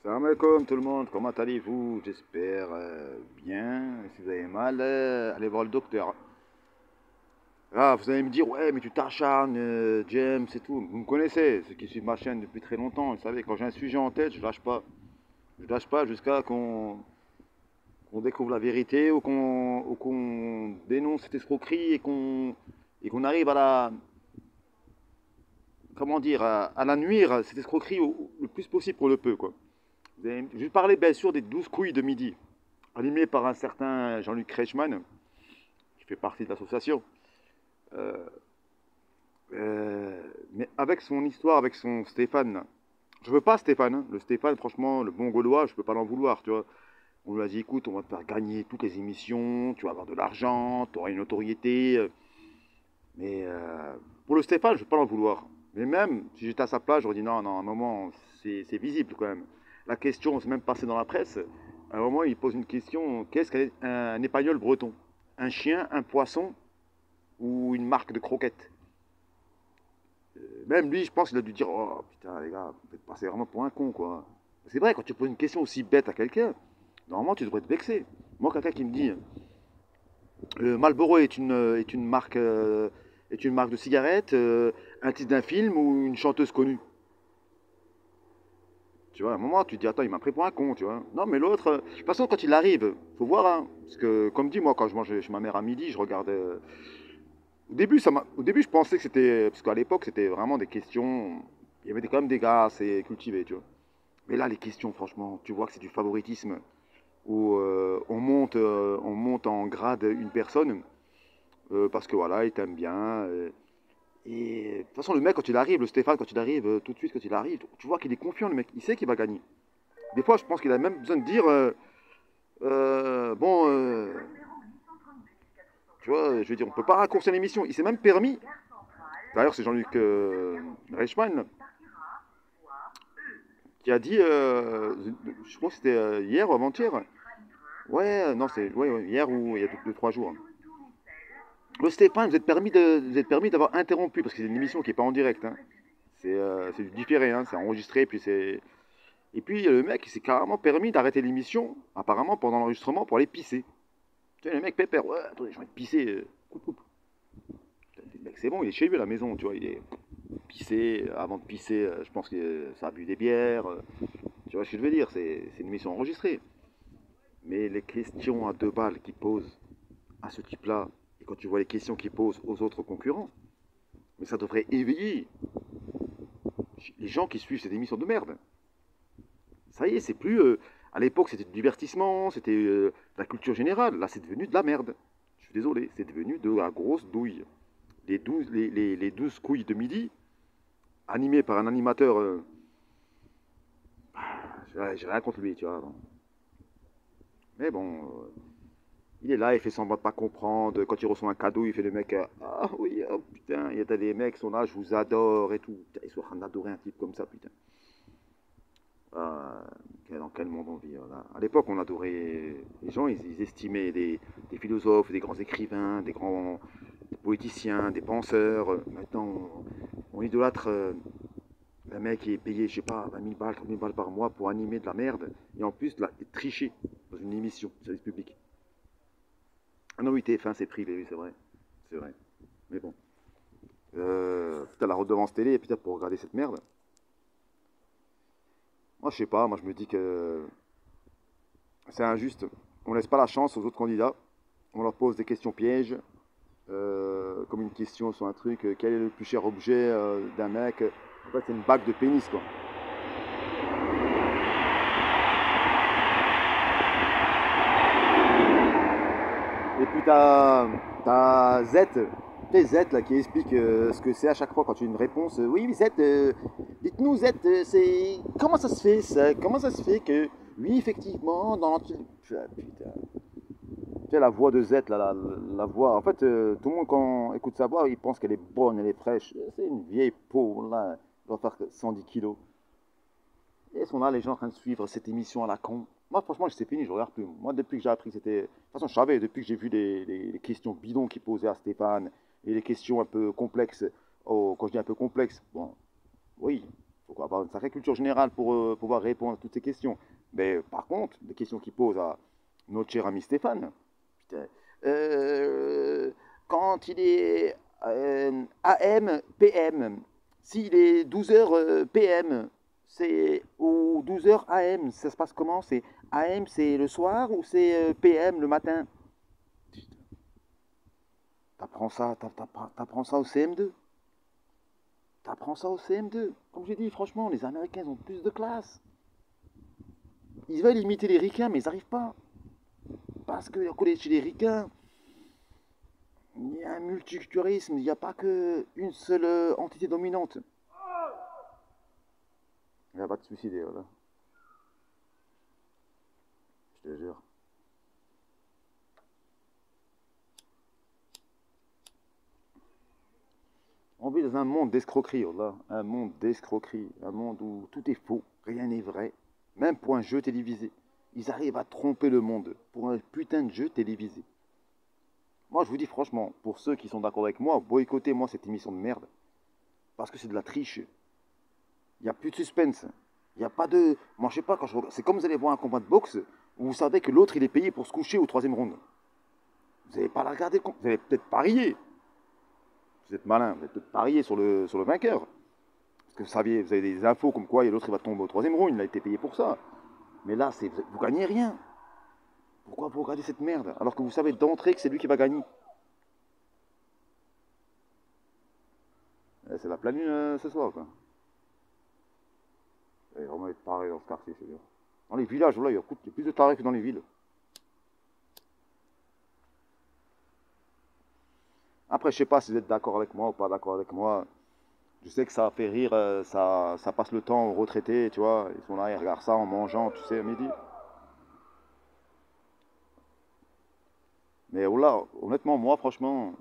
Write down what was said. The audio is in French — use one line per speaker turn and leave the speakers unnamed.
Salam alaikum tout le monde, comment allez-vous? J'espère bien. Si vous avez mal, allez voir le docteur. Ah, vous allez me dire, ouais, mais tu t'acharnes, James et tout. Vous me connaissez, ceux qui suivent ma chaîne depuis très longtemps. Vous savez, quand j'ai un sujet en tête, je lâche pas. Je lâche pas jusqu'à qu'on découvre la vérité ou qu'on dénonce cette escroquerie et qu'on arrive à la, comment dire, à la nuire, cette escroquerie le plus possible qu'on le peut, quoi. Je vais parler bien sûr des 12 couilles de midi, animé par un certain Jean-Luc Reichmann, qui fait partie de l'association. Euh, mais avec son histoire, avec son Stéphane, je veux pas Stéphane, hein. Le Stéphane, franchement, le bon Gaulois, je peux pas l'en vouloir, tu vois. On lui a dit, écoute, on va te faire gagner toutes les émissions, tu vas avoir de l'argent, tu auras une notoriété. Mais pour le Stéphane, je veux pas l'en vouloir. Mais même, si j'étais à sa place, j'aurais dit, non, non, à un moment, c'est visible quand même. La question s'est même passée dans la presse. À un moment, il pose une question, qu'est-ce qu'un épagnol breton? Un chien, un poisson ou une marque de croquettes? Même lui, je pense qu'il a dû dire, oh putain les gars, vous êtes passé vraiment pour un con, quoi. C'est vrai, quand tu poses une question aussi bête à quelqu'un, normalement tu devrais te vexer. Moi, quelqu'un qui me dit, Marlboro est une marque de cigarette, un titre d'un film ou une chanteuse connue. Tu vois, à un moment, tu te dis, attends, il m'a pris pour un con, tu vois. Non, mais l'autre, de toute façon, quand il arrive, faut voir, hein. Parce que, comme dit, moi, quand je mangeais chez ma mère à midi, je regardais. Au début, je pensais que c'était. Parce qu'à l'époque, c'était vraiment des questions. Il y avait quand même des gars assez cultivés, tu vois. Mais là, les questions, franchement, tu vois que c'est du favoritisme. Où on monte en grade une personne. Parce que voilà, il t'aime bien. Et de toute façon, le mec, quand il arrive, le Stéphane, quand il arrive, tout de suite, quand il arrive, tu vois qu'il est confiant, le mec. Il sait qu'il va gagner. Des fois, je pense qu'il a même besoin de dire bon, tu vois, je veux dire, on peut pas raccourcir l'émission. Il s'est même permis. D'ailleurs, c'est Jean-Luc Reichmann qui a dit, je crois que c'était hier ou avant-hier. Ouais, non, c'est ouais, ouais, hier ou il y a 2, 3 jours. Le Stéphane, vous êtes permis d'avoir interrompu, parce que c'est une émission qui n'est pas en direct, hein. C'est du différé, hein, c'est enregistré, puis c'est. Et puis le mec, il s'est carrément permis d'arrêter l'émission, apparemment pendant l'enregistrement, pour aller pisser. Tu vois, le mec pépère, ouais, attendez, j'ai envie de pisser. Coupe, coupe. Le mec, c'est bon, il est chez lui à la maison, tu vois, il est pissé. Avant de pisser, je pense que ça a bu des bières. Tu vois ce que je veux dire, c'est une émission enregistrée. Mais les questions à 2 balles qu'il pose à ce type-là, et quand tu vois les questions qu'il pose aux autres concurrents, mais ça devrait éveiller les gens qui suivent cette émission de merde. Ça y est, c'est plus. À l'époque, c'était du divertissement, c'était de la culture générale. Là, c'est devenu de la merde. Je suis désolé, c'est devenu de la grosse douille. Les 12 couilles de midi, animées par un animateur. J'ai rien contre lui, tu vois. Mais bon, il est là, il fait semblant de pas comprendre. Quand il reçoit un cadeau, il fait le mec. Ah oui, oh, putain, il y a des mecs, sont là, je vous adore et tout. Putain, ils sont en train d'adorer un type comme ça, putain. Ah, dans quel monde on vit, voilà. À l'époque, on adorait les gens, ils estimaient des philosophes, des grands écrivains, des grands politiciens, des penseurs. Maintenant, on idolâtre un mec qui est payé, je sais pas, 20 000 balles, 30 000 balles par mois pour animer de la merde, et en plus, là, tricher dans une émission, service public. Ah non, oui, TF1, c'est privé, oui, c'est vrai. C'est vrai. Mais bon. Putain, la redevance télé, et putain, pour regarder cette merde. Moi, je sais pas, moi, je me dis que c'est injuste. On laisse pas la chance aux autres candidats. On leur pose des questions pièges, comme une question sur un truc, quel est le plus cher objet d'un mec? En fait, c'est une bague de pénis, quoi. Et puis t'as Z, tu sais, Z là, qui explique ce que c'est à chaque fois quand tu as une réponse. Oui, Z, dites-nous Z, c'est comment ça se fait ça? Comment ça se fait que oui, effectivement, dans l'anti... Ah, putain. Tu sais, la voix de Z, là, la voix. En fait, tout le monde, quand écoute sa voix, il pense qu'elle est bonne, elle est fraîche. C'est une vieille peau, là. Elle doit faire 110 kilos. Et ils sont là, les gens en train de suivre cette émission à la con. Moi, franchement, c'est fini, je regarde plus. Moi, depuis que j'ai appris que c'était. De toute façon, je savais, depuis que j'ai vu les questions bidons qu'ils posaient à Stéphane et les questions un peu complexes. Oh, quand je dis un peu complexes, bon, oui. faut avoir une sacrée culture générale pour pouvoir répondre à toutes ces questions. Mais par contre, les questions qu'il pose à notre cher ami Stéphane, putain, euh, quand il est AM, PM, s'il est 12h PM, c'est ou 12h AM, ça se passe comment? C'est AM, c'est le soir ou c'est PM le matin? T'apprends ça au CM2. T'apprends ça au CM2. Comme j'ai dit, franchement, les Américains ont plus de classe. Ils veulent imiter les ricains, mais ils n'arrivent pas. Parce que chez les ricains, il y a un multiculturalisme, il n'y a pas qu'une seule entité dominante. Il va pas te suicider, voilà. Je te jure. On vit dans un monde d'escroquerie, voilà. Un monde d'escroquerie. Un monde où tout est faux, rien n'est vrai. Même pour un jeu télévisé. Ils arrivent à tromper le monde pour un putain de jeu télévisé. Moi, je vous dis franchement, pour ceux qui sont d'accord avec moi, boycottez-moi cette émission de merde. Parce que c'est de la triche. Il n'y a plus de suspense. Il n'y a pas de. Moi, je sais pas, quand je... c'est comme vous allez voir un combat de boxe où vous savez que l'autre, il est payé pour se coucher au troisième round. Vous n'allez pas la regarder. Vous allez peut-être parier. Vous êtes malin. Vous allez peut-être parier sur le vainqueur. Parce que vous avez des infos comme quoi l'autre, il va tomber au troisième round. Il a été payé pour ça. Mais là, vous gagnez rien. Pourquoi vous regardez cette merde alors que vous savez d'entrée que c'est lui qui va gagner? C'est la pleine lune ce soir, quoi. Il va vraiment être taré dans ce quartier, je veux dire. Dans les villages, là, il y a plus de tarés que dans les villes. Après, je sais pas si vous êtes d'accord avec moi ou pas d'accord avec moi. Je sais que ça fait rire, ça passe le temps aux retraités, tu vois. Ils sont là, ils regardent ça en mangeant, tu sais, à midi. Mais là, honnêtement, moi, franchement,